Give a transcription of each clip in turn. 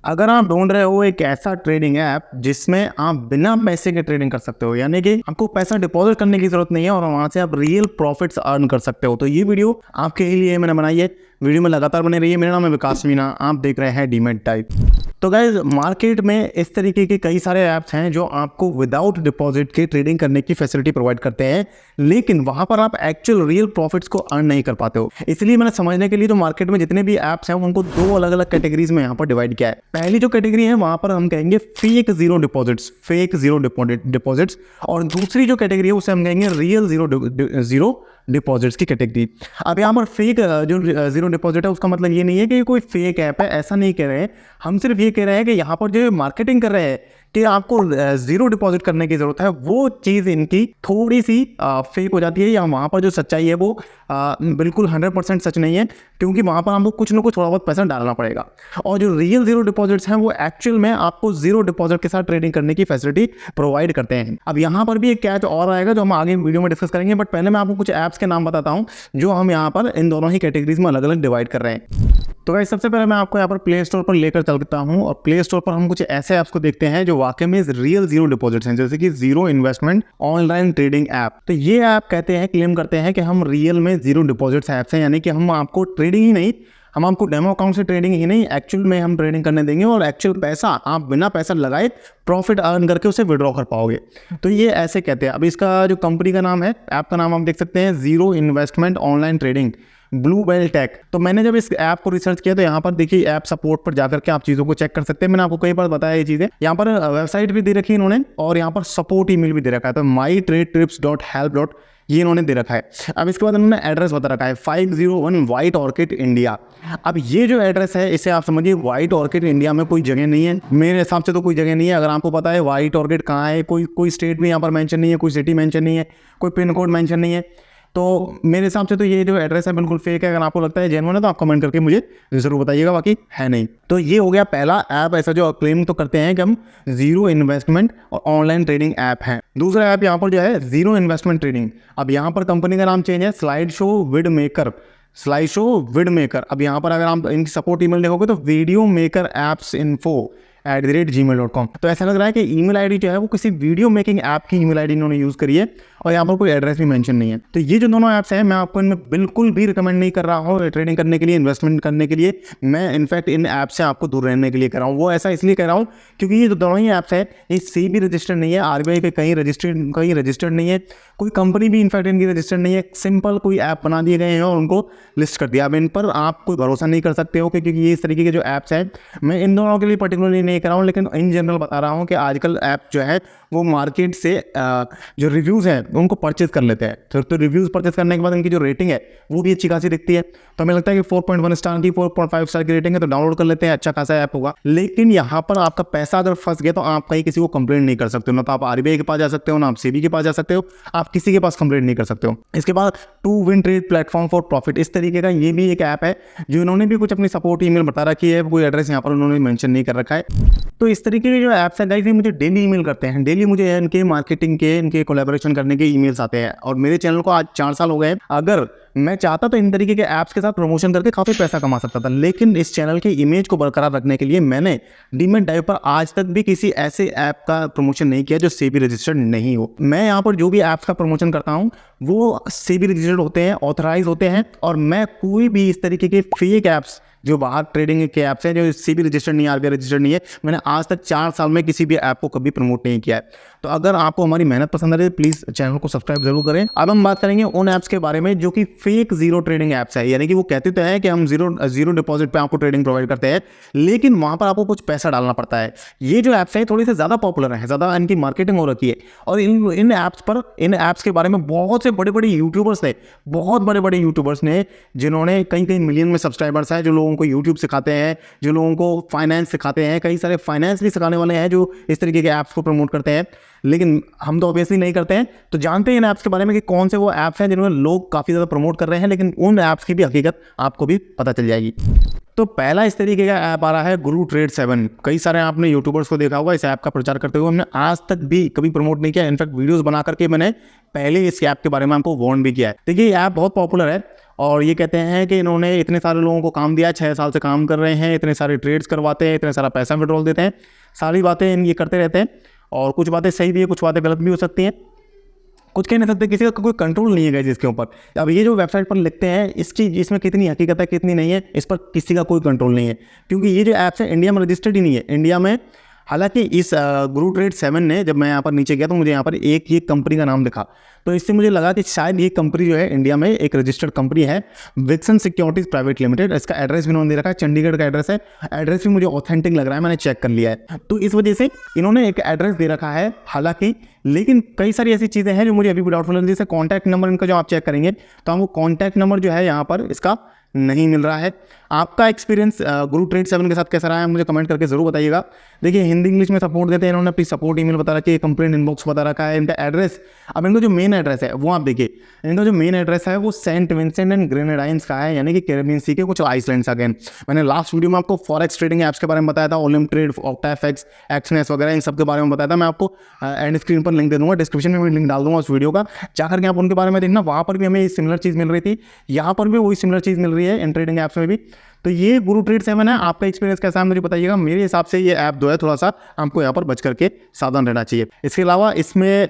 अगर आप ढूंढ रहे हो एक ऐसा ट्रेडिंग ऐप जिसमें आप बिना पैसे के ट्रेडिंग कर सकते हो, यानी कि आपको पैसा डिपॉजिट करने की जरूरत नहीं है और वहां से आप रियल प्रॉफिट्स अर्न कर सकते हो, तो ये वीडियो आपके लिए मैंने बनाई है। वीडियो में लगातार बने रहिए। मेरा नाम है विकास मीना, आप देख रहे हैं डीमैट टाइप। तो गाइस, मार्केट में इस तरीके के कई सारे ऐप्स हैं जो आपको विदाउट डिपॉजिट के ट्रेडिंग करने की फैसिलिटी प्रोवाइड करते हैं, लेकिन वहां पर आप एक्चुअल रियल प्रॉफिट्स को अर्न नहीं कर पाते हो। इसलिए मैंने समझने के लिए तो मार्केट में जितने भी ऐप्स हैं उनको दो अलग अलग कैटेगरीज में यहाँ पर डिवाइड किया है। पहली जो कैटेगरी है वहां पर हम कहेंगे फेक जीरो डिपॉजिट्स, और दूसरी जो कैटेगरी है उसे हम कहेंगे रियल जीरो डिपॉजिट्स की कैटेगरी। अब यहाँ पर फेक जो जीरो डिपॉजिट है उसका मतलब ये नहीं है कि कोई फेक ऐप है, ऐसा नहीं कह रहे हैं हम। सिर्फ ये कह रहे हैं कि यहाँ पर जो मार्केटिंग कर रहे हैं कि आपको जीरो डिपॉजिट करने की जरूरत है, वो चीज़ इनकी थोड़ी सी फेक हो जाती है, या वहाँ पर जो सच्चाई है वो बिल्कुल 100% सच नहीं है, क्योंकि वहाँ पर आपको कुछ ना कुछ थोड़ा बहुत पैसा डालना पड़ेगा। और जो रियल जीरो डिपॉजिट्स हैं वो एक्चुअल में आपको जीरो डिपॉजिट के साथ ट्रेडिंग करने की फैसिलिटी प्रोवाइड करते हैं। अब यहाँ पर भी एक कैच और आएगा जो हम आगे वीडियो में डिस्कस करेंगे, बट पहले मैं आपको कुछ ऐप्स के नाम बताता हूँ जो हम यहाँ पर इन दोनों ही कैटेगरीज में अलग अलग डिवाइड कर रहे हैं। तो गाइस, सबसे पहले मैं आपको यहाँ पर प्ले स्टोर पर लेकर चलता हूँ, और प्ले स्टोर पर हम कुछ ऐसे ऐप्स को देखते हैं जो वाकई में रियल जीरो डिपॉजिट्स हैं, जैसे कि zero investment online trading app. तो ये ऐप कहते हैं, क्लेम करते हैं कि हम रियल में जीरो डिपॉजिट्स ऐप्स हैं, यानी कि हम आपको ट्रेडिंग ही नहीं, हम आपको डेमो अकाउंट से ट्रेडिंग ही नहीं, एक्चुअल में हम ट्रेडिंग करने देंगे और एक्चुअल पैसा आप बिना पैसा लगाए प्रॉफिट अर्न करके उसे विड्रॉ कर पाओगे। तो ये ऐसे कहते हैं। अब इसका जो कंपनी का नाम है, ऐप का नाम आप देख सकते हैं, zero investment online trading Blue Bell Tech. तो मैंने जब इस ऐप को रिसर्च किया तो यहाँ पर देखिए ऐप सपोर्ट पर जाकर के आप चीज़ों को चेक कर सकते हैं। मैंने आपको कई बार बताया ये चीज़ें। यहाँ पर वेबसाइट भी दे रखी है इन्होंने, और यहाँ पर सपोर्ट ईमेल भी दे रखा है, तो mytradetrips.help. ये इन्होंने दे रखा है। अब इसके बाद इन्होंने एड्रेस बता रखा है 501 वाइट ऑर्किड इंडिया। अब ये जो एड्रेस है इसे आप समझिए, वाइट ऑर्किड इंडिया में कोई जगह नहीं है, मेरे हिसाब से तो कोई जगह नहीं है। अगर आपको पता है वाइट ऑर्किड कहाँ है, कोई स्टेट भी यहाँ पर मेंशन नहीं है, कोई सिटी मेंशन नहीं है, कोई पिन कोड मेंशन नहीं है, तो मेरे हिसाब से तो ये जो एड्रेस है बिल्कुल फेक है। अगर आपको लगता है जेन्युइन है तो आप कमेंट करके मुझे जरूर बताइएगा, बाकी है नहीं। तो ये हो गया पहला ऐप ऐसा जो क्लेम तो करते हैं कि हम जीरो इन्वेस्टमेंट और ऑनलाइन ट्रेडिंग ऐप है। दूसरा ऐप यहाँ पर जो है जीरो इन्वेस्टमेंट ट्रेडिंग। अब यहाँ पर कंपनी का नाम चेंज है, स्लाइड शो विड मेकर। अब यहाँ पर अगर आप इनकी सपोर्ट ईमेल देखोगे तो वीडियो मेकर एप्स info@gmail.com। तो ऐसा लग रहा है कि ईमेल आईडी जो है वो किसी वीडियो मेकिंग ऐप की ईमेल आईडी इन्होंने यूज़ करी है, और यहाँ पर कोई एड्रेस भी मेंशन नहीं है। तो ये जो दोनों ऐप्स हैं, मैं आपको इनमें बिल्कुल भी रिकमेंड नहीं कर रहा हूँ ट्रेडिंग करने के लिए, इन्वेस्टमेंट करने के लिए। मैं इनफैक्ट इन ऐप से आपको दूर रहने के लिए कर रहा हूँ। वो ऐसा इसलिए कर रहा हूँ क्योंकि ये जो दोनों ही ऐप्स है ये सेबी रजिस्टर्ड नहीं है, आरबीआई के कहीं रजिस्टर्ड नहीं है, कोई कंपनी भी इनफैक्ट इनकी रजिस्टर्ड नहीं है। सिंपल कोई ऐप बना दिए गए हैं और उनको लिस्ट कर दिया। अब इन पर आप कोई भरोसा नहीं कर सकते हो, क्योंकि ये इस तरीके के जो ऐप्स हैं, मैं इन दोनों के लिए पर्टिकुलरली नहीं कर रहा हूँ, लेकिन इन जनरल बता रहा हूँ कि आजकल ऐप जो है वो मार्केट से जो रिव्यूज़ हैं उनको परचेज कर लेते हैं। तो रिव्यूज़ परचेज करने के बाद इनकी जो रेटिंग है वो भी अच्छी खासी दिखती है। तो हमें लगता है कि 4.1 स्टार की 4.5 स्टार की रेटिंग है, तो डाउनलोड कर लेते हैं, अच्छा खासा ऐप होगा। लेकिन यहाँ पर आपका पैसा अगर फंस गया तो आप कहीं किसी को कंप्लेंट नहीं कर सकते हो, ना तो आप आरबीआई के पास जा सकते हो, ना आप सेबी के पास जा सकते हो, आप किसी के पास कंप्लेंट नहीं कर सकते हो। इसके बाद to win trade platform for profit, इस तरीके का ये भी एक ऐप है जो इन्होंने भी कुछ अपनी सपोर्ट ईमेल बता रखी है, कोई एड्रेस यहाँ पर उन्होंने मेंशन नहीं कर रखा है। तो इस तरीके के जो ऐप्स हैं गाइस, ये मुझे डेली ईमेल करते हैं, डेली मुझे इनके मार्केटिंग के, इनके कोलैबोरेशन करने के ईमेल्स आते हैं। और मेरे चैनल को आज 4 साल हो गए हैं। अगर मैं चाहता तो इन तरीके के ऐप्स के साथ प्रमोशन करके काफ़ी पैसा कमा सकता था, लेकिन इस चैनल के इमेज को बरकरार रखने के लिए मैंने डीमैट डाइव पर आज तक भी किसी ऐसे ऐप का प्रमोशन नहीं किया जो सेबी रजिस्टर्ड नहीं हो। मैं यहाँ पर जो भी ऐप्स का प्रमोशन करता हूँ वो सेबी रजिस्टर्ड होते हैं, ऑथराइज होते हैं, और मैं कोई भी इस तरीके के फेक ऐप्स जो बाहर ट्रेडिंग के ऐप्स हैं, जो सेबी रजिस्टर्ड नहीं है, आरबीआई रजिस्टर्ड नहीं है, मैंने आज तक 4 साल में किसी भी ऐप को कभी प्रमोट नहीं किया है। तो अगर आपको हमारी मेहनत पसंद आ रही है प्लीज़ चैनल को सब्सक्राइब जरूर करें। अब हम बात करेंगे उन ऐप्स के बारे में जो कि फेक जीरो ट्रेडिंग ऐप्स है, यानी कि वो कहते तो हैं कि हम जीरो डिपॉजिट पे आपको ट्रेडिंग प्रोवाइड करते हैं, लेकिन वहाँ पर आपको कुछ पैसा डालना पड़ता है। ये जो ऐप्स हैं थोड़ी सी ज़्यादा पॉपुलर है, ज़्यादा इनकी मार्केटिंग हो रखी है, और इन ऐप्स के बारे में बहुत से बड़े बड़े यूट्यूबर्स ने जिन्होंने कई मिलियन में सब्सक्राइबर्स हैं, जो लोगों को यूट्यूब सिखाते हैं, जो लोगों को फाइनेंस सिखाते हैं, कई सारे फाइनेंस भी सिखाने वाले हैं जो इस तरीके के ऐप्स को प्रमोट करते हैं, लेकिन हम तो ऑब्वियसली नहीं करते हैं। तो जानते हैं इन ऐप्स के बारे में कि कौन से वो ऐप्स हैं जिन्होंने लोग काफ़ी ज़्यादा प्रमोट कर रहे हैं, लेकिन उन ऐप्स की भी हकीकत आपको भी पता चल जाएगी। तो पहला इस तरीके का ऐप आ रहा है गुरु ट्रेड 7। कई सारे आपने यूट्यूबर्स को देखा होगा इस ऐप का प्रचार करते हुए, हमने आज तक भी कभी प्रमोट नहीं किया। इनफैक्ट वीडियोस बना करके मैंने पहले इस ऐप के बारे में आपको वार्न भी किया है। देखिए ये ऐप बहुत पॉपुलर है और ये कहते हैं कि इन्होंने इतने सारे लोगों को काम दिया, 6 साल से काम कर रहे हैं, इतने सारे ट्रेड्स करवाते हैं, इतने सारा पैसा विड्रॉल देते हैं, सारी बातें ये करते रहते हैं। और कुछ बातें सही भी है, कुछ बातें गलत भी हो सकती हैं, कुछ कह नहीं सकते, किसी का कोई कंट्रोल नहीं है गाइस इसके ऊपर। अब ये जो वेबसाइट पर लिखते हैं इसमें कितनी हकीकत है कितनी नहीं है, इस पर किसी का कोई कंट्रोल नहीं है, क्योंकि ये जो ऐप्स है इंडिया में रजिस्टर्ड ही नहीं है। इंडिया में हालांकि इस गुरु ट्रेड 7 ने, जब मैं यहाँ पर नीचे गया तो मुझे यहाँ पर एक ये कंपनी का नाम दिखा, तो इससे मुझे लगा कि शायद ये कंपनी जो है इंडिया में एक रजिस्टर्ड कंपनी है, विक्सन सिक्योरिटीज प्राइवेट लिमिटेड। इसका एड्रेस भी इन्होंने दे रखा है, चंडीगढ़ का एड्रेस है। एड्रेस भी मुझे ऑथेंटिक लग रहा है, मैंने चेक कर लिया है, तो इस वजह से इन्होंने एक एड्रेस दे रखा है। हालांकि लेकिन कई सारी ऐसी चीज़ें हैं जो मुझे अभी भी डाउटफुल है। जैसे कॉन्टैक्ट नंबर इनका जो आप चेक करेंगे तो आपको कॉन्टैक्ट नंबर जो है यहाँ पर इसका नहीं मिल रहा है। आपका एक्सपीरियंस गुरु ट्रेड 7 के साथ कैसा रहा है मुझे कमेंट करके जरूर बताइएगा। देखिए हिंदी इंग्लिश में सपोर्ट देते हैं, इन्होंने अपनी सपोर्ट ईमेल बता रखी है, कंप्लेंट इनबॉक्स बता रखा है, इनका एड्रेस। अब इनका जो मेन एड्रेस है वो आप देखिए, इनका जो मेन एड्रेस है वो सेंट विंसेंट एंड ग्रेनेडाइंस का है, यानी कि कैरेबियन सी के कुछ आइसलैंड्स अगेन। मैंने लास्ट वीडियो में आपको फॉरेक्स ट्रेडिंग ऐप्स के बारे में बताया था, ओलिम ट्रेड, ऑक्टाफेक्स, एक्सनेस वगैरह इन सब के बारे में बताया था। मैं आपको एंड स्क्रीन पर लिंक दे दूंगा, डिस्क्रिप्शन में भी लिंक डाल दूंगा उस वीडियो का, जाकर के आप उनके बारे में देखना। वहाँ पर भी हमें सिमिलर चीज़ मिल रही थी, यहाँ पर भी वही सिमिलर चीज़ मिल रही है इन ट्रेडिंग ऐप्स में भी। तो ये गुरु ट्रेड 7 है, आपका एक्सपीरियंस कैसा है मुझे बताइएगा। मेरे हिसाब से ये ऐप जो है थोड़ा सा आपको यहाँ पर बच करके सावधान रहना चाहिए। इसके अलावा इसमें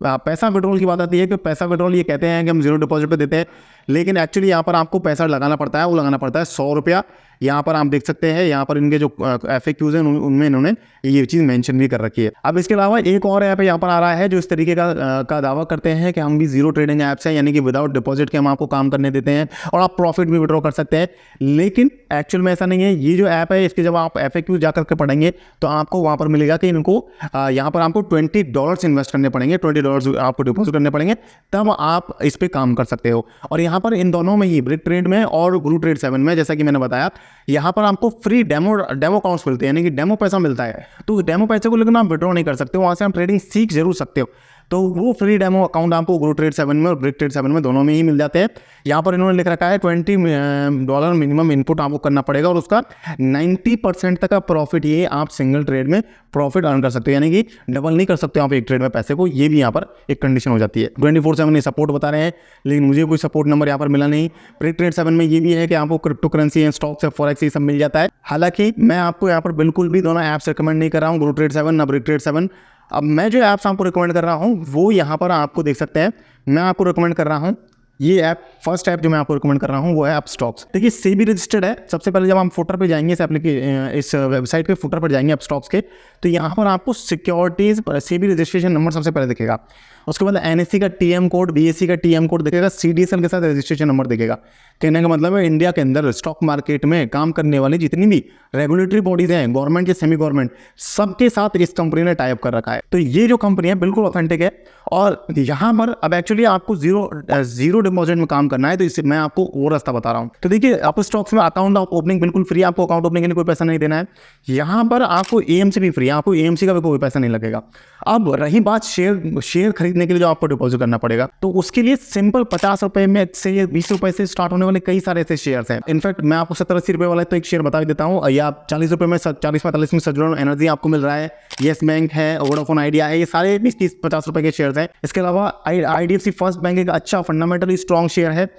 पैसा विड्रॉल की बात आती है कि पैसा विड्रॉल ये कहते हैं कि हम 0 डिपॉजिट पे देते हैं, लेकिन एक्चुअली यहाँ पर आपको पैसा लगाना पड़ता है, वो लगाना पड़ता है 100 रुपया। यहाँ पर आप देख सकते हैं, यहाँ पर इनके जो FAQs हैं उनमें इन्होंने ये चीज़ मेंशन भी कर रखी है। अब इसके अलावा एक और ऐप यहाँ पर आ रहा है जो इस तरीके का दावा करते हैं कि हम भी जीरो ट्रेडिंग ऐप्स हैं, यानी कि विदाउट डिपॉजिट के हम आपको काम करने देते हैं और आप प्रॉफिट भी विड्रॉ कर सकते हैं। लेकिन एक्चुअल में ऐसा नहीं है। ये जो ऐप है इसके जब आप FAQ जा करके पढ़ेंगे तो आपको वहाँ पर मिलेगा कि इनको यहाँ पर आपको $20 इन्वेस्ट करने पड़ेंगे, $20 आपको डिपॉजिट करने पड़ेंगे, तब आप इस पर काम कर सकते हो। और यहाँ पर इन दोनों में ही, ब्रिक ट्रेड में और गुरु ट्रेड 7 में, जैसा कि मैंने बताया, यहाँ पर आपको फ्री डेमो अकाउंट्स मिलते हैं, यानी कि डेमो पैसा मिलता है। तो डेमो पैसे को लेकर आप विड्रॉ नहीं कर सकते हो, वहाँ से आप ट्रेडिंग सीख जरूर सकते हो। तो वो फ्री डेमो अकाउंट आपको गुरु ट्रेड 7 में और ब्रिक ट्रेड 7 में दोनों में ही मिल जाते हैं। यहाँ पर इन्होंने लिख रखा है $20 मिनिमम इनपुट आपको करना पड़ेगा और उसका 90% तक का प्रॉफिट ये आप सिंगल ट्रेड में प्रॉफिट अर्न कर सकते हो, यानी कि डबल नहीं कर सकते हो आप एक ट्रेड में पैसे को। ये भी यहाँ पर एक कंडीशन हो जाती है। 24/7 ये सपोर्ट बता रहे हैं, लेकिन मुझे कोई सपोर्ट नंबर यहाँ पर मिला नहीं। ब्रिक ट्रेड 7 में ये भी है कि आपको क्रिप्टो करेंसी एंड स्टॉक्स या फॉरेक्स ये सब मिल जाता है। हालांकि मैं आपको यहाँ पर बिल्कुल भी दोनों ऐप्स रिकमेंड नहीं कर रहा हूँ, गुरु ट्रेड 7 ना ब्रिक ट्रेड 7। अब मैं जो ऐप्स आपको रिकमेंड कर रहा हूँ वो यहाँ पर आपको देख सकते हैं। मैं आपको रिकमेंड कर रहा हूँ ये ऐप, फर्स्ट ऐप जो मैं आपको रिकमेंड कर रहा हूँ वो है अपस्टॉक्स। देखिए सेबी रजिस्टर्ड है। सबसे पहले जब हम फुटर पे जाएंगे, इस वेबसाइट पे फुटर पर जाएंगे अपस्टॉक्स के, तो यहाँ पर आपको सिक्योरिटीज सेबी रजिस्ट्रेशन नंबर सबसे पहले दिखेगा। उसके बाद NSE का TM कोड, BSE का TM कोड दिखेगा, CDSL के साथ रजिस्ट्रेशन नंबर दिखेगा। कहने का मतलब है इंडिया के अंदर स्टॉक मार्केट में काम करने वाली जितनी भी रेगुलेटरी बॉडीज हैं, गवर्नमेंट या सेमी गवर्नमेंट, सबके साथ इस कंपनी ने टाई अप कर रखा है। तो ये जो कंपनी है बिल्कुल ऑथेंटिक है। और यहाँ पर अब एक्चुअली आपको जीरो डिपॉजिट में काम करना है, तो इससे मैं आपको वो रास्ता बता रहा हूँ। तो देखिए अपस्टॉक्स में अकाउंट ओपनिंग बिल्कुल फ्री, आपको अकाउंट ओपनिंग के लिए कोई पैसा नहीं देना है। यहाँ पर आपको AMC भी फ्री है, आपको AMC का भी कोई पैसा नहीं लगेगा। अब रही बात शेयर खरीदने के लिए जो आपको डिपॉजिट करना पड़ेगा, तो उसके लिए सिंपल 50 रुपए में से 20 रुपए से स्टार्ट होने वाले कई सारे ऐसे शेयर्स हैं। इनफैक्ट मैं आपको 70-80 रुपए वाला तो एक शेयर बता देता हूँ, या 40 रुपए में 40-45 में सज्जन एनर्जी आपको मिल रहा है, येस बैंक है, वोडाफोन आइडिया है, ये सारे 20-30-50 रुपए के शेयर्स हैं। इसके अलावा IDFC फर्स्ट बैंक एक अच्छा फंडामेंटली स्ट्रॉन्ग शेयर है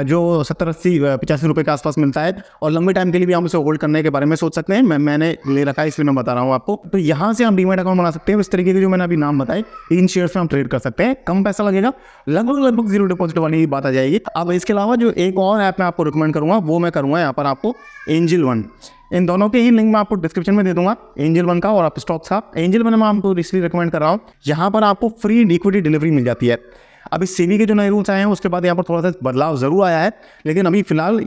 जो 70-80-85 रुपए के आसपास मिलता है और लंबे टाइम के लिए भी हम उसे होल्ड करने के बारे में सोच सकते हैं। मैंने ले रखा है, इसलिए मैं बता रहा हूँ आपको। तो यहाँ से हम डीमैट अकाउंट बना सकते हैं। इस तरीके के जो मैंने अभी नाम बताए, इन शेयर्स में हम ट्रेड कर सकते हैं। कम पैसा लगेगा, लगभग जीरो डिपॉजिट वाली बात आ जाएगी। अब इसके अलावा जो एक और ऐप मैं आपको रिकमेंड करूँगा वो मैं करूँगा यहाँ पर आपको एंजल वन। इन दोनों के ही लिंक मैं आपको डिस्क्रिप्शन में दे दूंगा, एंजल वन का और अपस्टॉक्स का। एंजल वन मैं आपको इसलिए रिकमेंड कर रहा हूँ, यहाँ पर आपको फ्री लिक्विडिटी डिलीवरी मिल जाती है। अभी सेबी के जो नए रूल्स आए हैं उसके बाद यहाँ पर थोड़ा सा बदलाव ज़रूर आया है, लेकिन अभी फिलहाल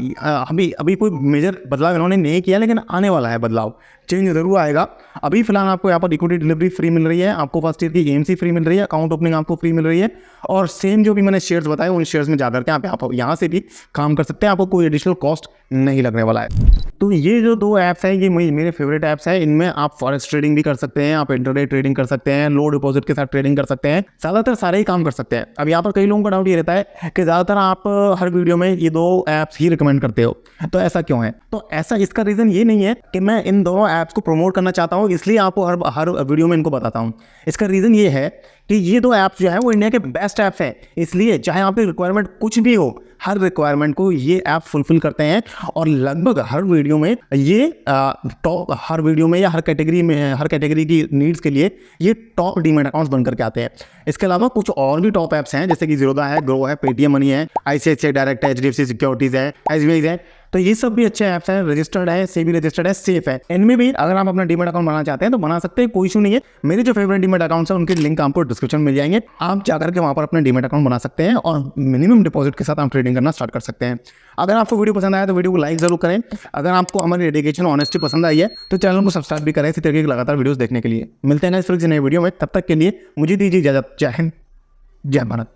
अभी कोई मेजर बदलाव इन्होंने नहीं किया, लेकिन आने वाला है बदलाव, चेंज ज़रूर आएगा। अभी फिलहाल आपको यहाँ पर लिक्विडिटी डिलीवरी फ्री मिल रही है, आपको फर्स्ट ईयर की AMC फ्री मिल रही है, अकाउंट ओपनिंग आपको फ्री मिल रही है, और सेम जो भी मैंने शेयर्स बताए उन शेयर्स में जाकर के आप यहाँ से भी काम कर सकते हैं, आपको कोई एडिशनल कॉस्ट नहीं लगने वाला है। तो ये जो दो ऐप्स हैं ये मेरे फेवरेट ऐप्स हैं। इनमें आप फॉरेक्स ट्रेडिंग भी कर सकते हैं, आप इंटरडे ट्रेडिंग कर सकते हैं, लो डिपॉजिट के साथ ट्रेडिंग कर सकते हैं, ज़्यादातर सारे ही काम कर सकते हैं। अब यहाँ पर कई लोगों का डाउट ये रहता है कि ज़्यादातर आप हर वीडियो में ये दो ऐप्स ही रिकमेंड करते हो, तो ऐसा क्यों है? तो ऐसा इसका रीज़न ये नहीं है कि मैं इन दोनों ऐप्स को प्रमोट करना चाहता हूँ इसलिए आपको हर वीडियो में इनको बताता हूँ। इसका रीज़न ये है कि ये दो ऐप्स जो है वो इंडिया के बेस्ट ऐप्स हैं, इसलिए चाहे आपकी रिक्वायरमेंट कुछ भी हो, हर रिक्वायरमेंट को ये ऐप फुलफिल करते हैं और लगभग हर वीडियो में ये टॉप, हर वीडियो में या हर कैटेगरी की नीड्स के लिए ये टॉप डीमैट अकाउंट्स बन करके आते हैं। इसके अलावा कुछ और भी टॉप ऐप्स हैं जैसे कि ज़ीरोधा है, ग्रो है, पेटीएम मनी है, ICICI डायरेक्ट है, HDFC सिक्योरिटीज़ है, SBI है। तो ये सब भी अच्छे ऐप्स हैं, रजिस्टर्ड है, सेबी रजिस्टर्ड है, सेफ है। इनमें भी अगर आप अपना डीमैट अकाउंट बनाना चाहते हैं तो बना सकते हैं, कोई इशू नहीं है। मेरे जो फेवरेट डीमैट अकाउंट्स हैं उनके लिंक आपको डिस्क्रिप्शन में मिल जाएंगे, आप जाकर के वहाँ पर अपना डीमैट अकाउंट बना सकते हैं और मिनिमम डिपॉजिट के साथ आप ट्रेडिंग करना स्टार्ट कर सकते हैं। अगर आपको वीडियो पसंद आया तो वीडियो को लाइक जरूर करें। अगर आपको हमारी डेडिकेशन ऑनेस्टी पसंद आई है तो चैनल को सब्सक्राइब भी करें इसी तरीके की लगातार वीडियोस देखने के लिए। मिलते हैं नेक्स्ट नए वीडियो में, तब तक के लिए मुझे दीजिए इजाजत। जय हिंद, जय भारत।